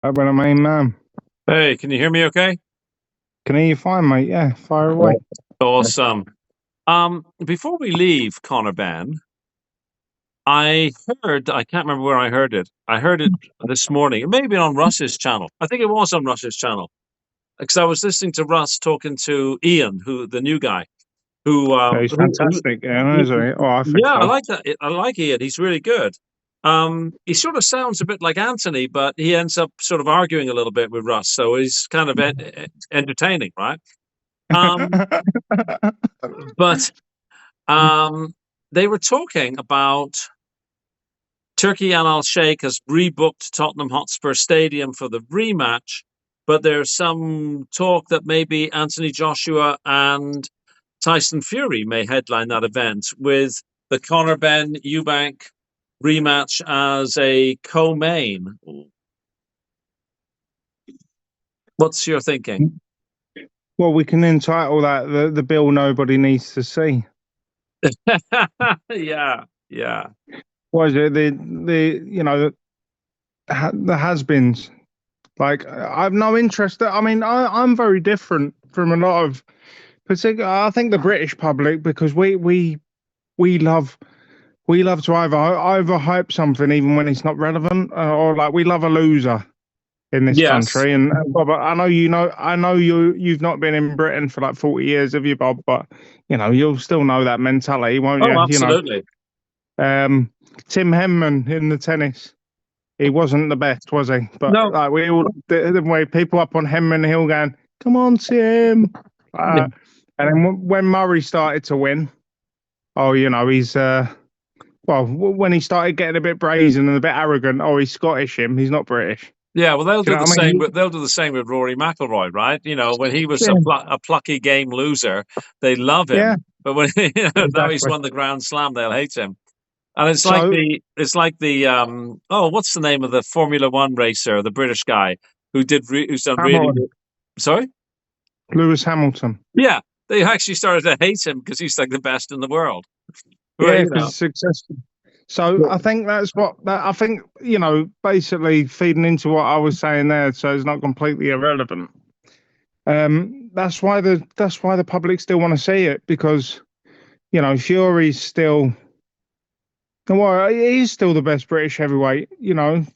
What I mean, man. Hey, can you hear me okay? Can hear you fine, mate. Yeah, fire away. Awesome. Before we leave Conor Benn, I can't remember where I heard it. I heard it this morning. It may have been on Russ's channel. I think it was on Russ's channel. Because I was listening to Russ talking to Ian, who the new guy, who Yeah, he's fantastic. Yeah, isn't he? Oh, I think yeah, I so. like that. I like Ian. He's really good. He sort of sounds a bit like Anthony, but he ends up sort of arguing a little bit with Russ, so he's kind of entertaining, right? Um, but they were talking about Turkey and Al Sheikh has rebooked Tottenham Hotspur Stadium for the rematch, but there's some talk that maybe Anthony Joshua and Tyson Fury may headline that event with the Conor Benn Eubank rematch as a co-main. What's your thinking? Well, we can entitle that the bill nobody needs to see. Yeah, yeah. What is it? The has-beens. Like, I've no interest. I mean, I'm very different from a lot of particular. I think the British public, because we love to either overhype something even when it's not relevant, or like we love a loser in this Yes. country. And Bob, I know you've not been in Britain for like 40 years, have you, Bob? But you'll still know that mentality, won't you? Oh, absolutely. Tim Henman in the tennis, he wasn't the best, was he? But No. like we all, the way people up on Henman Hill going, "Come on, Tim!" And then when Murray started to win, oh, he's well, when he started getting a bit brazen and a bit arrogant, oh, he's Scottish. He's not British. Yeah, well, they'll Do you do know the what I same. mean? They'll do the same with Rory McIlroy, right? When he was Yeah, a plucky game loser, they love yeah, him. But when now he's exactly. won the Grand Slam, they'll hate him. And So, it's like the oh, what's the name of the Formula One racer, the British guy who's done really. Hamilton, Sorry, Lewis Hamilton. yeah, they actually started to hate him because he's like the best in the world. Well, Yeah, because he's successful. So Yeah. I think that's I think, basically feeding into what I was saying there, so it's not completely irrelevant. That's why the public still want to see it, because, Fury's still, well, he's still the best British heavyweight,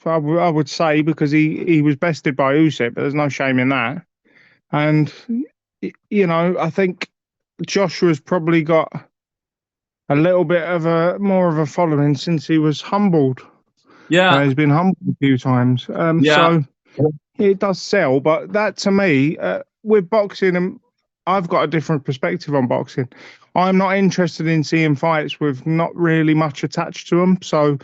I would say, because he was bested by Usyk, but there's no shame in that. And, I think Joshua's probably got a little bit of a more of a following since he was humbled. Yeah, He's been humbled a few times. yeah, So it does sell, but that to me, with boxing, and I've got a different perspective on boxing. I'm not interested in seeing fights with not really much attached to them. So,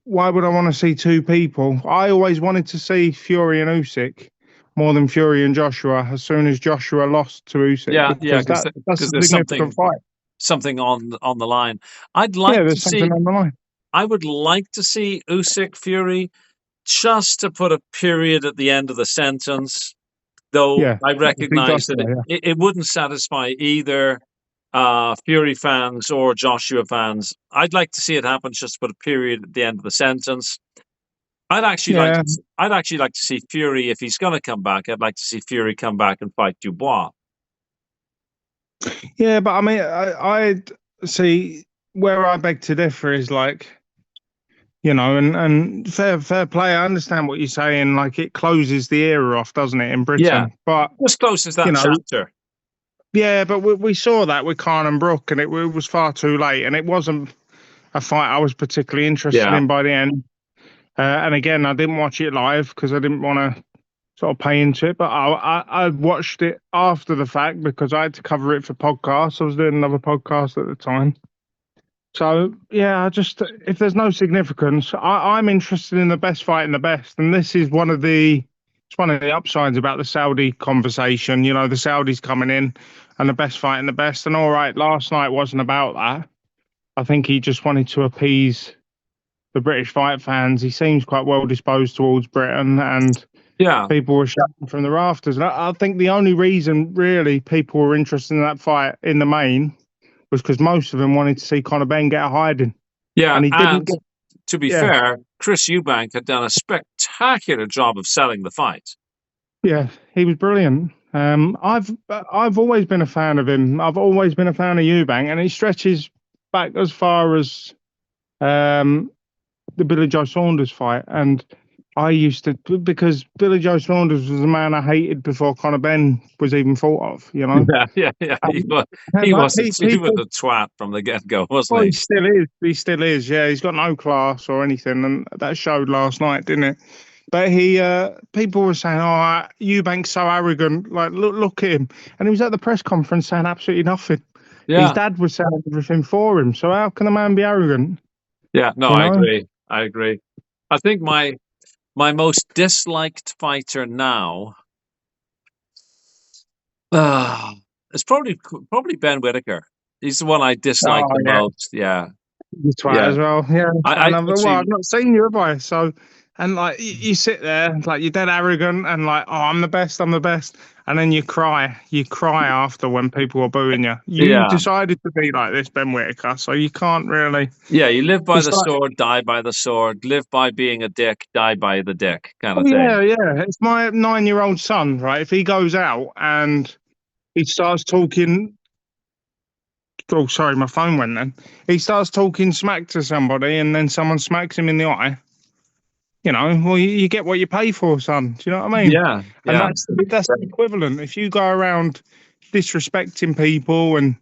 why would I want to see two people? I always wanted to see Fury and Usyk more than Fury and Joshua as soon as Joshua lost to Usyk, yeah, because that's because a there's significant fight. something on the line. I'd Yeah, like to there's something see. on the line. I would like to see Usyk Fury just to put a period at the end of the sentence. Though Yeah, I I think recognize that's that yeah. it wouldn't satisfy either Fury fans or Joshua fans. I'd like to see it happen just to put a period at the end of the sentence. Yeah, I'd actually like to see Fury if he's going to come back. I'd like to see Fury come back and fight Dubois. yeah, but I mean, I see where I beg to differ is like, and fair play. I understand what you're saying. Like, it closes the era off, doesn't it, in Yeah, Britain? But just closes you that know, chapter. yeah, but we saw that with Khan and Brook, and it was far too late, and it wasn't a fight I was particularly interested Yeah, in by the end. And again, I didn't watch it live because I didn't want to sort of pay into it, but I watched it after the fact because I had to cover it for podcasts. I was doing another podcast at the time. So yeah, if there's no significance, I'm interested in the best fight in the best, and this is it's one of the upsides about the Saudi conversation. The Saudis coming in and the best fight in the best. And all right, last night wasn't about that. I think he just wanted to appease the British fight fans. He seems quite well disposed towards Britain, and yeah, people were shouting from the rafters. And I think the only reason really people were interested in that fight in the main was because most of them wanted to see Conor Benn get a hiding, yeah. and he didn't And get. to be fair, Chris Eubank had done a spectacular job of selling the fight. Yeah, he was brilliant. I've always been a fan of him. I've always been a fan of Eubank, and he stretches back as far as the Billy Joe Saunders fight. And I used to, because Billy Joe Saunders was the man I hated before Conor Benn was even thought of. You know. Yeah. He was a twat from the get-go, wasn't Well, he? he still is. He still is. Yeah, he's got no class or anything, and that showed last night, didn't it? But people were saying, "Oh, Eubank's so arrogant. Like, look at him." And he was at the press conference saying absolutely nothing. Yeah. His dad was saying everything for him. So how can a man be arrogant? Yeah, no, I agree. I think my most disliked fighter now is probably Ben Whitaker. He's the one I dislike the most. Yeah. You twat as well. Yeah. I've not seen you, have I? So, and like you sit there, like you're dead arrogant, and like, oh, I'm the best, and then you cry after when people are booing you. You decided to be like this, Ben Whitaker, so you can't really. Yeah, you live by the sword, die by the sword. Live by being a dick, die by the dick, kind of thing. Yeah. It's my 9-year-old son, right? If he goes out and he starts talking. Oh, sorry, my phone went then. He starts talking smack to somebody and then someone smacks him in the eye. You know, well, you get what you pay for, son. Do you know what I mean? Yeah. And that's the equivalent. If you go around disrespecting people and,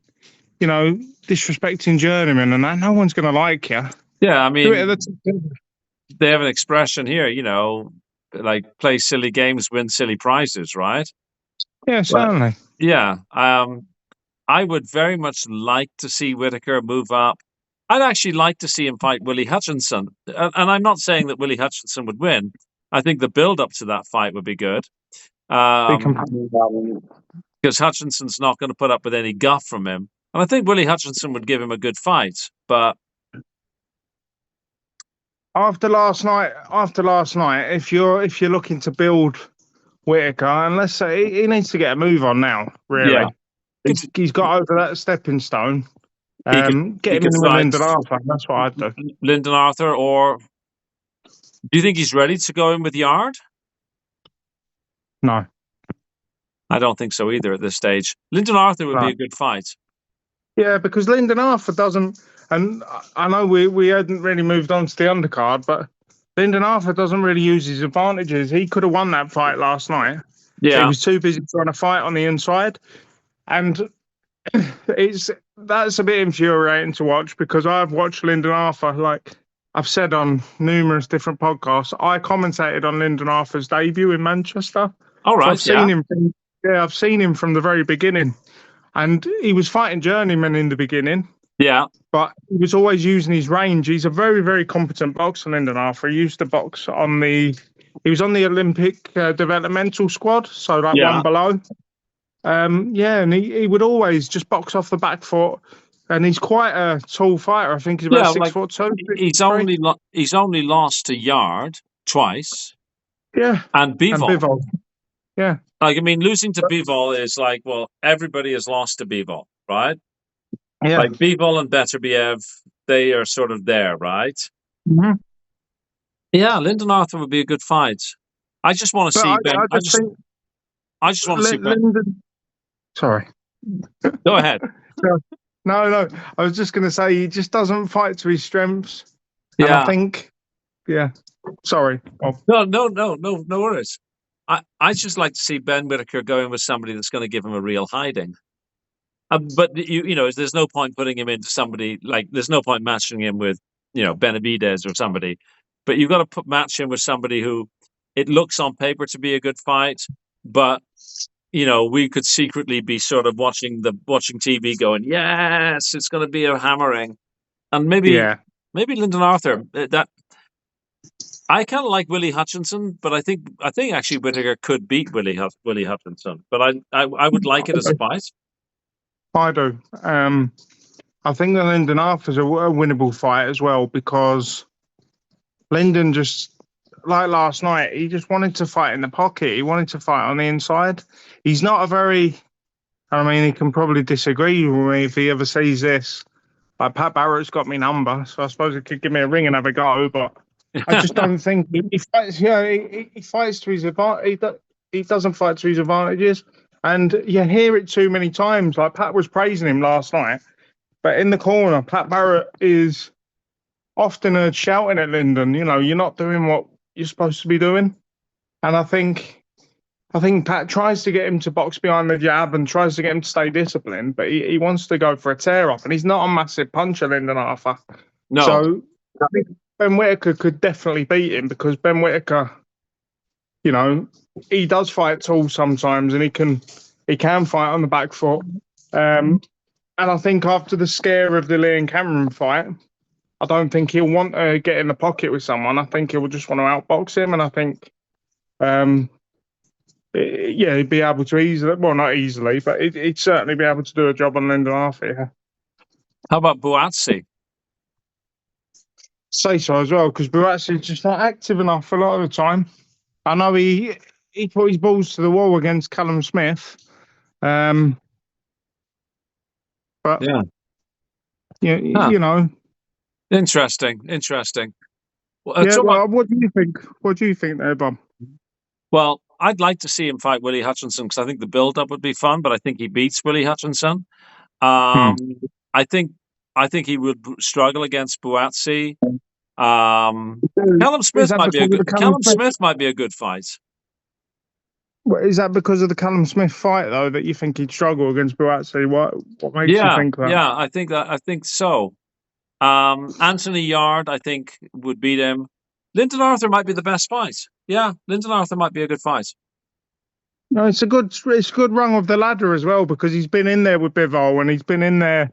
you know, disrespecting journeymen and that, no one's going to like you. Yeah, I mean, they have an expression here, you know, like play silly games, win silly prizes, right? Yeah, certainly. Yeah. I would very much like to see Whitaker move up. I'd actually like to see him fight Willie Hutchinson. And I'm not saying that Willie Hutchinson would win. I think the build-up to that fight would be good. Because Hutchinson's not going to put up with any guff from him. And I think Willie Hutchinson would give him a good fight. But after last night, if you're looking to build Whitaker, and let's say he needs to get a move on now, really. Yeah. He's got over that stepping stone. Get him in with Lindon Arthur. That's what I'd do. Lindon Arthur, or do you think he's ready to go in with Yard? No. I don't think so either at this stage. Lindon Arthur would be a good fight. Yeah, because Lindon Arthur doesn't, and I know we hadn't really moved on to the undercard, but Lindon Arthur doesn't really use his advantages. He could have won that fight last night. Yeah. He was too busy trying to fight on the inside. And that's a bit infuriating to watch because I've watched Lindon Arthur, like I've said on numerous different podcasts. I commentated on Lindon Arthur's debut in Manchester. All right, so I've seen him from the very beginning, and he was fighting journeymen in the beginning. Yeah, but he was always using his range. He's a very, very competent boxer, Lindon Arthur. He used to box he was on the Olympic developmental squad, so like one below. And he would always just box off the back foot, and he's quite a tall fighter. I think he's about 6'2". He's only lost to Yard twice. Yeah, and Bivol. Yeah, like I mean, losing to Bivol is like, well, everybody has lost to Bivol, right? Yeah, like Bivol and Beterbiev, they are sort of there, right? Mm-hmm. Yeah, Lindon Arthur would be a good fight. I just want to see Ben. I just want to see Ben. Sorry. Go ahead. No. I was just going to say he just doesn't fight to his strengths. Yeah. And I think. Yeah. Sorry. Oh. No worries. I just like to see Ben Whitaker going with somebody that's going to give him a real hiding. But you know, there's no point putting him into somebody like. There's no point matching him with Benavidez or somebody. But you've got to match him with somebody who it looks on paper to be a good fight, but we could secretly be sort of watching TV going, yes, it's going to be a hammering. And maybe Lindon Arthur, that I kind of like Willie Hutchinson, but I think actually Whitaker could beat Willie Hutchinson, but I would like it as a fight. I do. I think that Lindon Arthur's a winnable fight as well, because Lindon just, like last night, he just wanted to fight in the pocket. He wanted to fight on the inside. He's not he can probably disagree with me if he ever sees this, Like Pat Barrett's got me number, so I suppose he could give me a ring and have a go. But I just don't think he fights. Yeah, he fights to his advantage. He doesn't fight to his advantages, and you hear it too many times. Like Pat was praising him last night, but in the corner, Pat Barrett is often heard shouting at Lindon. You know, you're not doing what you're supposed to be doing, and I think Pat tries to get him to box behind the jab and tries to get him to stay disciplined, but he wants to go for a tear off, and he's not a massive puncher, Lindon Arthur. No. So I think Ben Whitaker could definitely beat him because Ben Whitaker, you know, he does fight tall sometimes, and he can fight on the back foot. And I think after the scare of the Lee and Cameron fight, I don't think he'll want to get in the pocket with someone. I think he'll just want to outbox him, and I think. Yeah, he'd be able to easily, well, not easily, but he'd certainly be able to do a job on Lindon Arthur. Yeah. How about Buatsi? Say so as well, because Buatsi's just not active enough a lot of the time. I know he put his balls to the wall against Callum Smith, but Yeah. you know. Interesting. Well, what do you think? What do you think there, Bob? Well, I'd like to see him fight Willie Hutchinson because I think the build-up would be fun, but I think he beats Willie Hutchinson. I think he would struggle against Buatsi. Callum Smith might be a good fight. Is that because of the Callum Smith fight, though, that you think he'd struggle against Buatsi? What makes you think that? Yeah, I think so. Anthony Yard, I think, would beat him. Lindon Arthur might be the best fight. Yeah, Lindon Arthur might be a good fight. No, it's a good rung of the ladder as well because he's been in there with Bivol and he's been in there,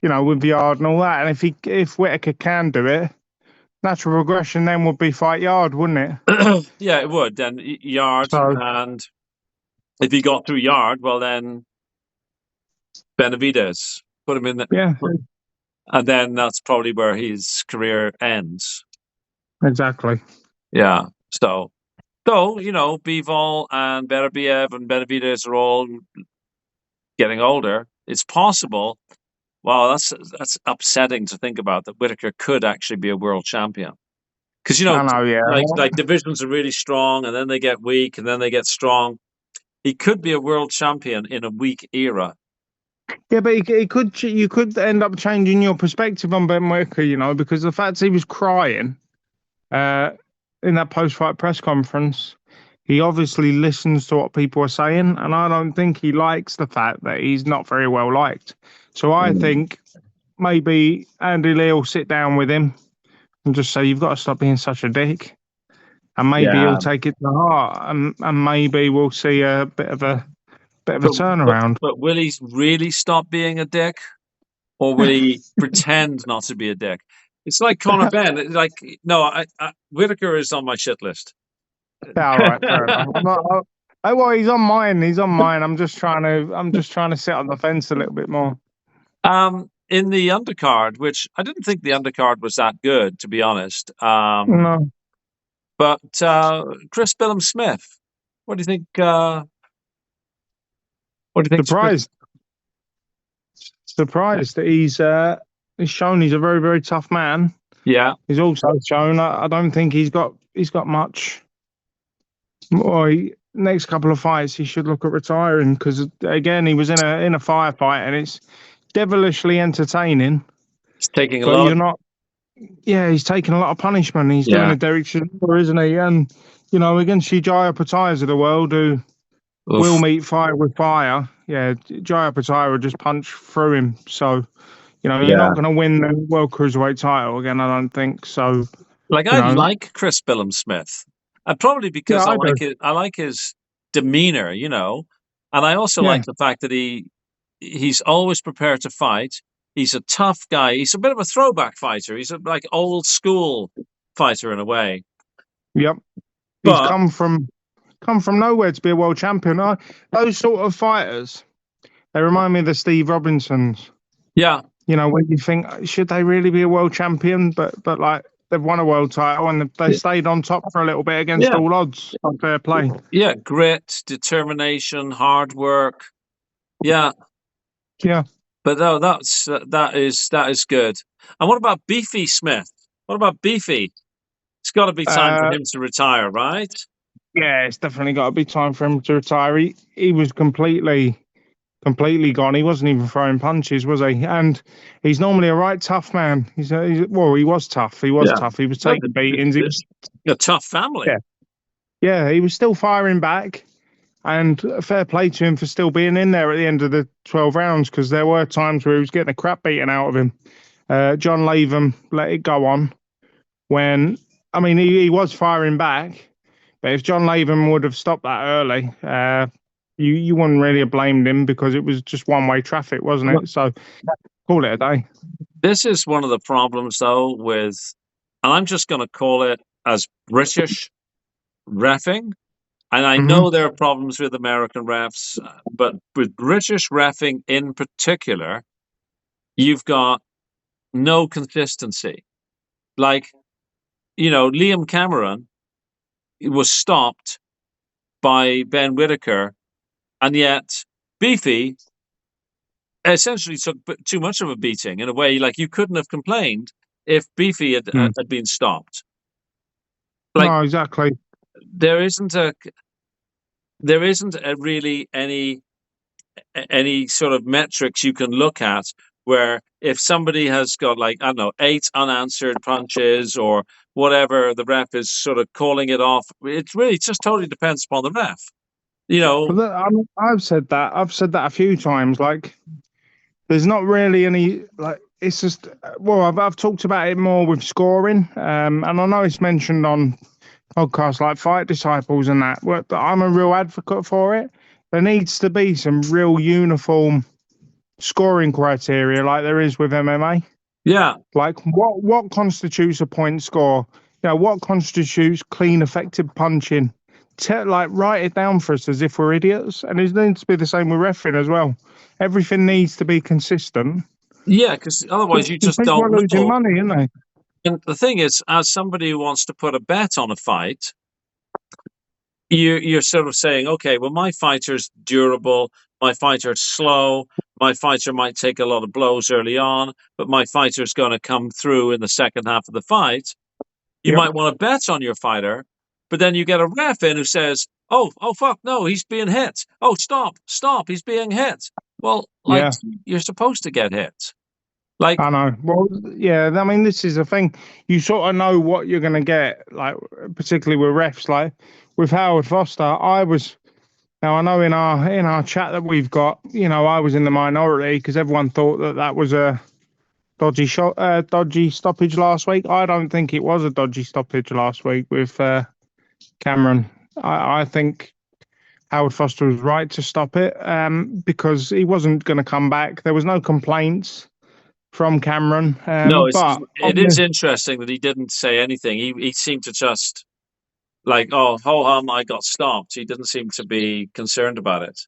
you know, with Yard and all that. And if Whitaker can do it, natural progression then would be fight Yard, wouldn't it? Yeah, it would. Then Yard, and if he got through Yard, well then Benavidez, put him in there. Yeah. And then that's probably where his career ends. Exactly. Yeah. So, though, you know, Bivol and Beterbiev and Benavidez are all getting older, it's possible. Wow, that's upsetting to think about that Whitaker could actually be a world champion. Because, you know, like divisions are really strong and then they get weak and then they get strong. He could be a world champion in a weak era. Yeah, but you could end up changing your perspective on Ben Whitaker, you know, because the fact he was crying in that post-fight press conference, he obviously listens to what people are saying, and I don't think he likes the fact that he's not very well liked. So I think maybe Andy Lee will sit down with him and just say, "You've got to stop being such a dick," and maybe he'll take it to heart, and maybe we'll see a bit of a turnaround. But will he really stop being a dick, or will he pretend not to be a dick? It's like Conor Benn. Like, no, Whitaker is on my shit list. Yeah, all right, fair enough. Well, he's on mine. I'm just trying to sit on the fence a little bit more. In the undercard, which I didn't think the undercard was that good, to be honest. No. But Chris Billum Smith, what do you think? What do you think? Surprised that he's shown he's a very, very tough man. Yeah. He's also shown I don't think he's got much. Next couple of fights he should look at retiring because again he was in a firefight and it's devilishly entertaining. He's taking a lot. He's taking a lot of punishment. He's doing a Derek Chisora, isn't he? And you know, against Jaya Patayas of the world who will meet fire with fire. Yeah, Jaya Pataya will just punch through him. So, you know, you're not going to win the World Cruiserweight title again, I don't think. So, I like Chris Billum Smith, and probably because I like his demeanor, you know, and I also like the fact that he's always prepared to fight. He's a tough guy. He's a bit of a throwback fighter. He's a like old school fighter in a way. Yep, he's come from nowhere to be a world champion. Those sort of fighters, they remind me of the Steve Robinsons. Yeah. You know, when you think, should they really be a world champion? But like, they've won a world title and they stayed on top for a little bit against all odds. Fair play. Yeah, grit, determination, hard work. Yeah. Yeah. But no, that is good. And what about Beefy Smith? What about Beefy? It's got to be time for Uh, him to retire, right? yeah, it's definitely got to be time for him to retire. He was completely gone. He wasn't even throwing punches, was he? And he's normally a right tough man. Well, he was tough. He was Yeah. tough. He was No, taking beatings. He was, a tough family. yeah, yeah. He was still firing back. And fair play to him for still being in there at the end of the 12 rounds, because there were times where he was getting the crap beaten out of him. John Latham let it go on when, I mean, he was firing back, but if John Latham would have stopped that early, you wouldn't really have blamed him, because it was just one-way traffic, wasn't it? So call it a day. This is one of the problems, though, with, and I'm just going to call it as British reffing. And I know there are problems with American refs, but with British reffing in particular, you've got no consistency. Like, Liam Cameron was stopped by Ben Whitaker, and yet Beefy essentially took too much of a beating in a way. Like, you couldn't have complained if Beefy had been stopped. Like, No, exactly. there isn't really any sort of metrics you can look at where if somebody has got, like, I don't know, 8 unanswered punches or whatever, the ref is sort of calling it off. It really just totally depends upon the ref. I've said that. I've said that a few times. Like, there's not really any, like, it's just, well, I've talked about it more with scoring, and I know it's mentioned on podcasts like Fight Disciples and that. I'm a real advocate for it. There needs to be some real uniform scoring criteria, like there is with MMA. Yeah. Like, what constitutes a point score? What constitutes clean, effective punching? Write it down for us as if we're idiots. And it needs to be the same with refereeing as well. Everything needs to be consistent. Yeah, because otherwise you just People don't are losing know. money, aren't they? And the thing is, as somebody who wants to put a bet on a fight, you're sort of saying, okay, well, my fighter's durable, my fighter's slow, my fighter might take a lot of blows early on, but my fighter's going to come through in the second half of the fight. You Yep. might want to bet on your fighter, but then you get a ref in who says, oh, fuck, no, he's being hit. Oh, stop, he's being hit. Well, like, Yeah. you're supposed to get hit. Like, I know. Well, yeah. I mean, this is the thing. You sort of know what you're going to get. Like, particularly with refs. Like with Howard Foster, Now I know in our chat that we've got, I was in the minority because everyone thought that was a dodgy stoppage last week. I don't think it was a dodgy stoppage last week with Cameron. I think Howard Foster was right to stop it, because he wasn't going to come back. There was no complaints from Cameron, no, but it is interesting that he didn't say anything. He seemed to just, like, oh, ho hum, I got stopped. He didn't seem to be concerned about it.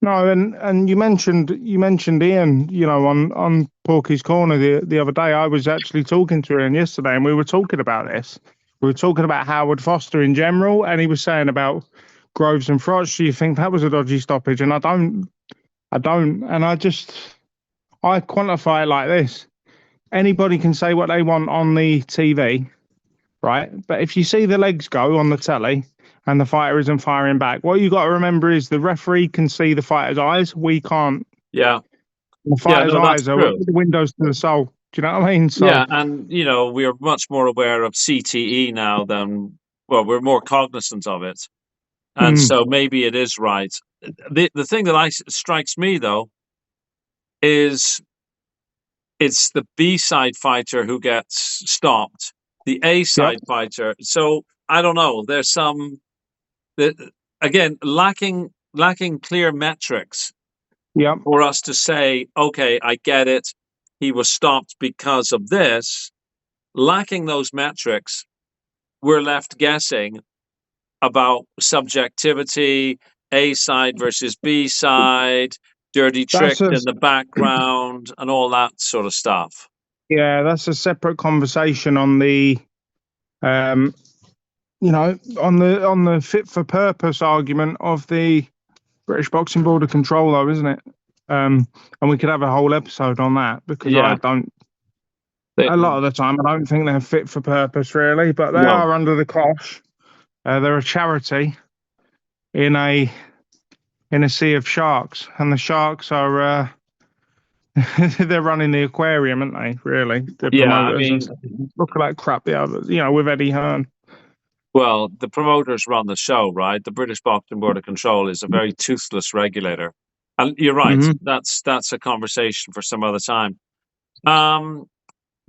no, and you mentioned Ian, on Porky's Corner the other day. I was actually talking to Ian yesterday, and we were talking about this. We were talking about Howard Foster in general, and he was saying about Groves and Froch. Do you think that was a dodgy stoppage? And I don't, and I quantify it like this: anybody can say what they want on the TV, right? But if you see the legs go on the telly and the fighter isn't firing back, what you got to remember is the referee can see the fighter's eyes. We can't. Yeah. The fighter's No, that's eyes are true. the windows to the soul. Do you know what I mean? So, Yeah, and we're much more aware of CTE now than, well, we're more cognizant of it, and so maybe it is right. The thing that strikes me, though, is it's the B side fighter who gets stopped, the A yep, side fighter. So I don't know. There's that again lacking clear metrics yep. for us to say, okay, I get it. He was stopped because of this. Lacking those metrics, we're left guessing about subjectivity, A side versus B side, dirty That's tricks in the background, and all that sort of stuff. that's a separate conversation on the, um, on the fit for purpose argument of the British Boxing Board of Control, though, isn't it? And we could have a whole episode on that because Yeah. a lot of the time, I don't think they're fit for purpose, really, but they are under the cosh. They're a charity in a sea of sharks, and the sharks are they're running the aquarium, aren't they? Really, the promoters and stuff. Look at that crap the others, with Eddie Hearn. Well, the promoters run the show, right? The British Boxing Board of Control is a very toothless regulator, and you're right. Mm-hmm. That's a conversation for some other time.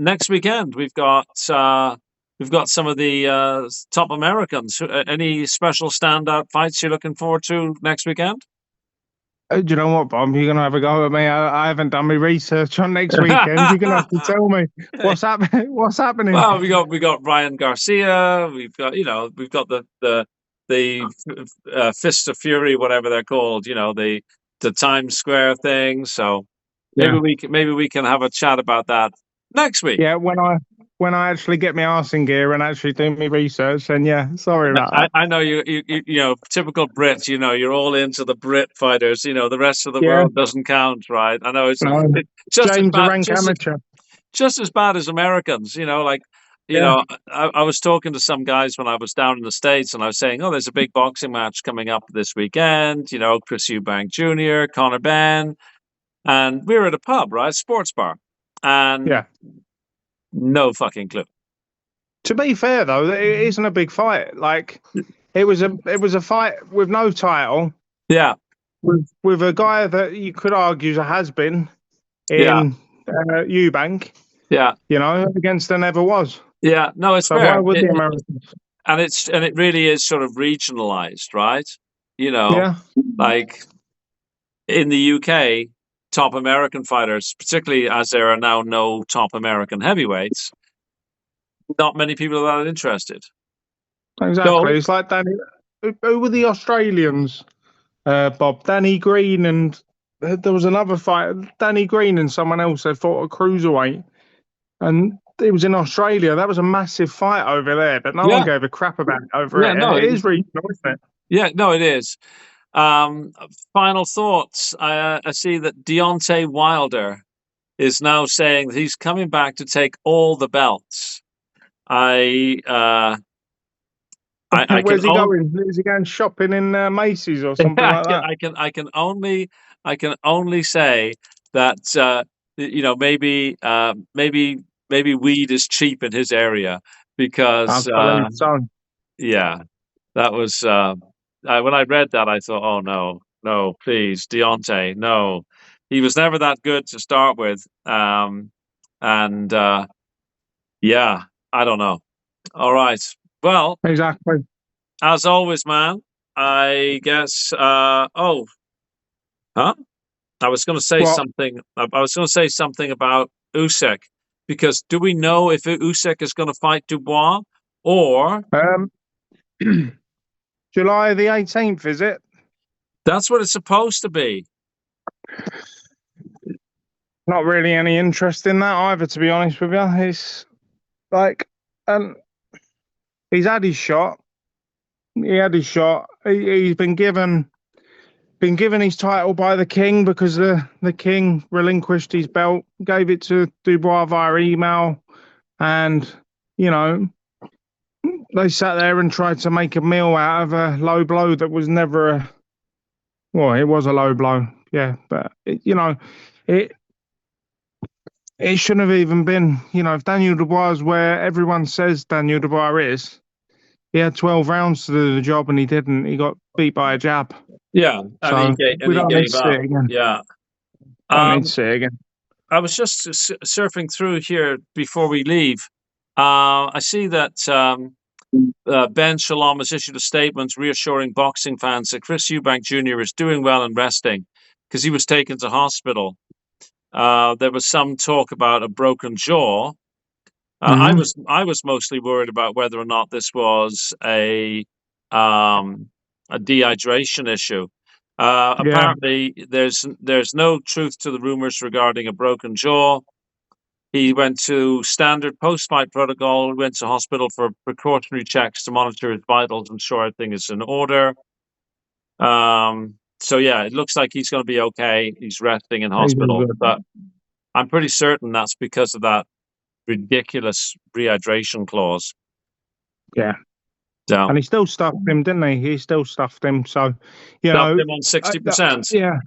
Next weekend we've got some of the top Americans. Any special standout fights you're looking forward to next weekend? Do you know what, Bob? You're gonna have a go at me. I haven't done my research on next weekend. You're gonna have to tell me what's happening. What's happening? Well, we got Ryan Garcia. We've got the Fist of Fury, whatever they're called. The Times Square thing. So maybe we can have a chat about that next week. Yeah, when I actually get my arse in gear and actually do my research, then sorry about that. I know you typical Brit, you're all into the Brit fighters, the rest of the world doesn't count, right? I know it's just James rank amateur. Just as bad as Americans, I was talking to some guys when I was down in the States and I was saying, there's a big boxing match coming up this weekend, Chris Eubank Jr., Conor Benn, and we were at a pub, right? Sports bar. And no fucking clue. To be fair, though, it isn't a big fight. Like, it was a fight with no title. Yeah. With a guy that you could argue is a has-been in Eubank. Yeah. Against there never was. Yeah. No, it's fair. Why would the Americans? And it really is sort of regionalized, right? Like in the UK, top American fighters, particularly as there are now no top American heavyweights, not many people are that interested. Exactly. It's like Danny. Who were the Australians, Bob? Danny Green, and there was another fight. Danny Green and someone else. They fought a cruiserweight, and it was in Australia. That was a massive fight over there, but no one gave a crap about it over here. No, it is regional, isn't it? Yeah, no, it is. Final thoughts. I see that Deontay Wilder is now saying that he's coming back to take all the belts. Where's he going? Is he going shopping in Macy's or something like that? I can only say that maybe weed is cheap in his area because that was when I read that I thought, oh no, please, Deontay, no, he was never that good to start with, I don't know. All right. Well, exactly. As always, man, I guess. I was going to say something. I was going to say something about Usyk, because do we know if Usyk is going to fight Dubois or July the 18th? Is it? That's what it's supposed to be. Not really any interest in that either, to be honest with you. It's like, he's had his shot. He had his shot. He's been given his title by the king because the king relinquished his belt, gave it to Dubois via email, and they sat there and tried to make a meal out of a low blow that was never it was a low blow, but it shouldn't have even been. If Daniel Dubois is where everyone says Daniel Dubois is, he had 12 rounds to do the job and he didn't. He got beat by a jab. Yeah, and he gave up. Yeah, I need to see it again. I was just surfing through here before we leave. I see that Benn Shalom has issued a statement reassuring boxing fans that Chris Eubank Jr. is doing well and resting because he was taken to hospital. There was some talk about a broken jaw. I was mostly worried about whether or not this was a dehydration issue. Apparently, there's no truth to the rumors regarding a broken jaw. He went to standard post-fight protocol, went to hospital for precautionary checks to monitor his vitals and ensure everything is in order. So yeah, it looks like he's going to be okay. He's resting in He's all hospital, good. but I'm pretty certain that's because of that ridiculous rehydration clause. Yeah. Yeah, And he still stuffed him, didn't he? He still stuffed him. So, you stuffed know, him on 60%. yeah,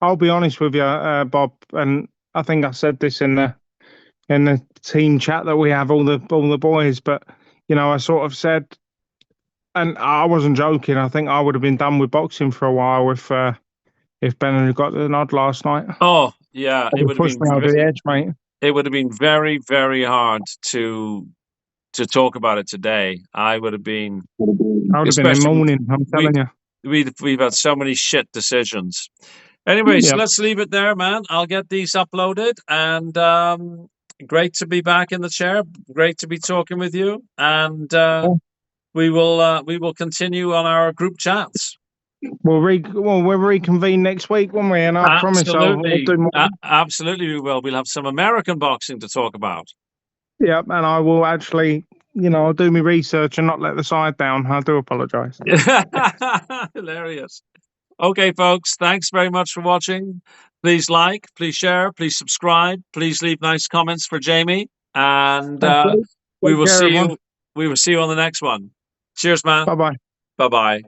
I'll be honest with you, Bob, and I think I said this in the team chat that we have, all the boys. But you know, I sort of said, and I wasn't joking. I think I would have been done with boxing for a while if Ben had got the nod last night. Oh yeah, It would push me over the edge, mate. It would have been very, very hard to talk about it today. I would have been, I would have been in especially mourning. I'm telling you. we've had so many shit decisions. Anyways, Yeah. let's leave it there, man. I'll get these uploaded, and great to be back in the chair. Great to be talking with you, and we will continue on our group chats. We'll reconvene next week, won't we? And I promise I'll do more. Absolutely, we will. We'll have some American boxing to talk about. Yeah, and I will actually, I'll do my research and not let the side down. I do apologise. Hilarious. Okay, folks, thanks very much for watching. Please like, please share, please subscribe. Please leave nice comments for Jamie, and we will see you. We will see you on the next one. Cheers, man. Bye bye. Bye bye.